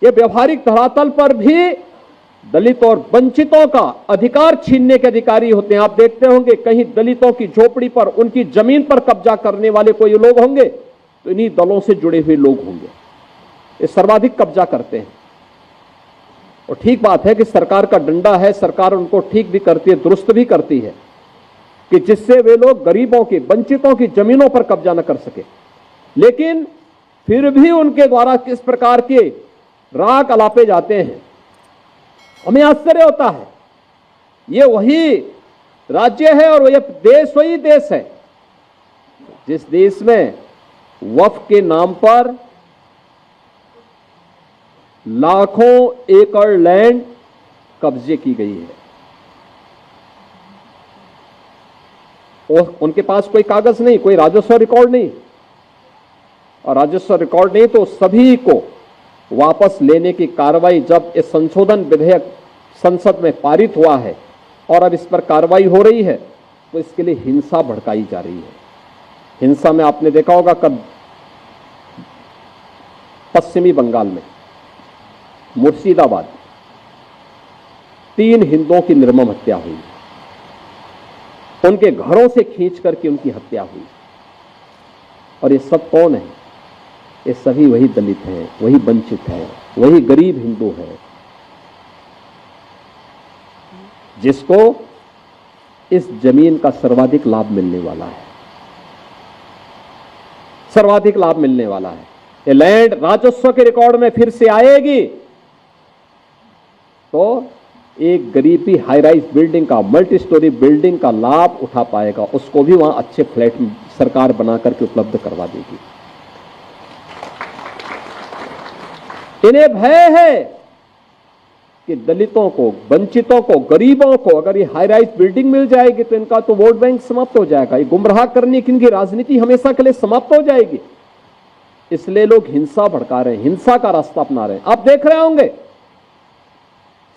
ये व्यवहारिक धरातल पर भी दलित और वंचितों का अधिकार छीनने के अधिकारी होते हैं। आप देखते होंगे कहीं दलितों की झोपड़ी पर, उनकी जमीन पर कब्जा करने वाले कोई लोग होंगे तो इन्हीं दलों से जुड़े हुए लोग होंगे। ये सर्वाधिक कब्जा करते हैं। और ठीक बात है कि सरकार का डंडा है, सरकार उनको ठीक भी करती है, दुरुस्त भी करती है कि जिससे वे लोग गरीबों की, वंचितों की जमीनों पर कब्जा न कर सके। लेकिन फिर भी उनके द्वारा किस प्रकार के राग अलापे जाते हैं, हमें आश्चर्य होता है। ये वही राज्य है और ये देश वही देश है जिस देश में वक्फ के नाम पर लाखों एकड़ लैंड कब्जे की गई है और उनके पास कोई कागज नहीं, कोई राजस्व रिकॉर्ड नहीं। और राजस्व रिकॉर्ड नहीं तो सभी को वापस लेने की कार्रवाई, जब इस संशोधन विधेयक संसद में पारित हुआ है और अब इस पर कार्रवाई हो रही है, तो इसके लिए हिंसा भड़काई जा रही है। हिंसा में आपने देखा होगा कब पश्चिमी बंगाल में मुर्शिदाबाद 3 हिंदुओं की निर्मम हत्या हुई, उनके घरों से खींच करके उनकी हत्या हुई। और ये सब कौन है? ये सभी वही दलित हैं, वही वंचित हैं, वही गरीब हिंदू हैं जिसको इस जमीन का सर्वाधिक लाभ मिलने वाला है, सर्वाधिक लाभ मिलने वाला है। ये लैंड राजस्व के रिकॉर्ड में फिर से आएगी तो एक गरीब ही हाई राइज बिल्डिंग का, मल्टी स्टोरी बिल्डिंग का लाभ उठा पाएगा, उसको भी वहां अच्छे फ्लैट सरकार बना करके उपलब्ध करवा देगी। इन्हें भय है कि दलितों को, वंचितों को, गरीबों को अगर ये हाई राइज बिल्डिंग मिल जाएगी तो इनका तो वोट बैंक समाप्त हो जाएगा, ये गुमराह करने की इनकी राजनीति हमेशा के लिए समाप्त हो जाएगी। इसलिए लोग हिंसा भड़का रहे हैं, हिंसा का रास्ता अपना रहे हैं। आप देख रहे होंगे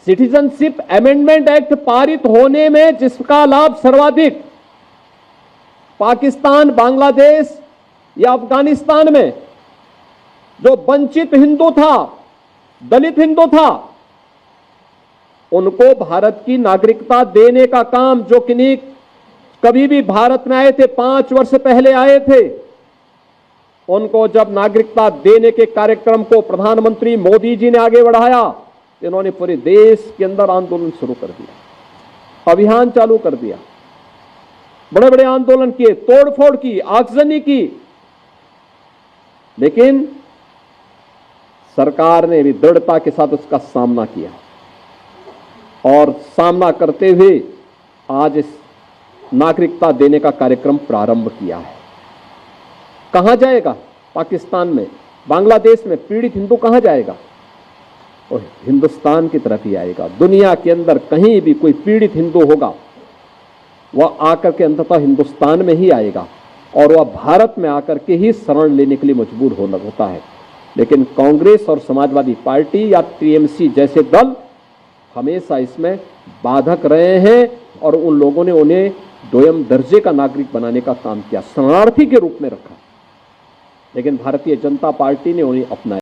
सिटीजनशिप अमेंडमेंट एक्ट पारित होने में जिसका लाभ सर्वाधिक पाकिस्तान, बांग्लादेश या अफगानिस्तान में जो वंचित हिंदू था, दलित हिंदू था, उनको भारत की नागरिकता देने का काम, जो किन्हीं कभी भी भारत में आए थे, 5 वर्ष पहले आए थे, उनको जब नागरिकता देने के कार्यक्रम को प्रधानमंत्री मोदी जी ने आगे बढ़ाया, इन्होंने पूरे देश के अंदर आंदोलन शुरू कर दिया, अभियान चालू कर दिया, बड़े बड़े आंदोलन किए, तोड़फोड़ की, आगजनी की। लेकिन सरकार ने भी दृढ़ता के साथ उसका सामना किया और सामना करते हुए आज इस नागरिकता देने का कार्यक्रम प्रारंभ किया है। कहां जाएगा? पाकिस्तान में, बांग्लादेश में पीड़ित हिंदू कहां जाएगा? और हिंदुस्तान की तरफ ही आएगा। दुनिया के अंदर कहीं भी कोई पीड़ित हिंदू होगा, वह आकर के अंततः हिंदुस्तान में ही आएगा और वह भारत में आकर के ही शरण लेने के लिए मजबूर होता है। लेकिन कांग्रेस और समाजवादी पार्टी या टीएमसी जैसे दल हमेशा इसमें बाधक रहे हैं और उन लोगों ने उन्हें दोयम दर्जे का नागरिक बनाने का काम किया, शरणार्थी के रूप में रखा। लेकिन भारतीय जनता पार्टी ने उन्हें अपनाया।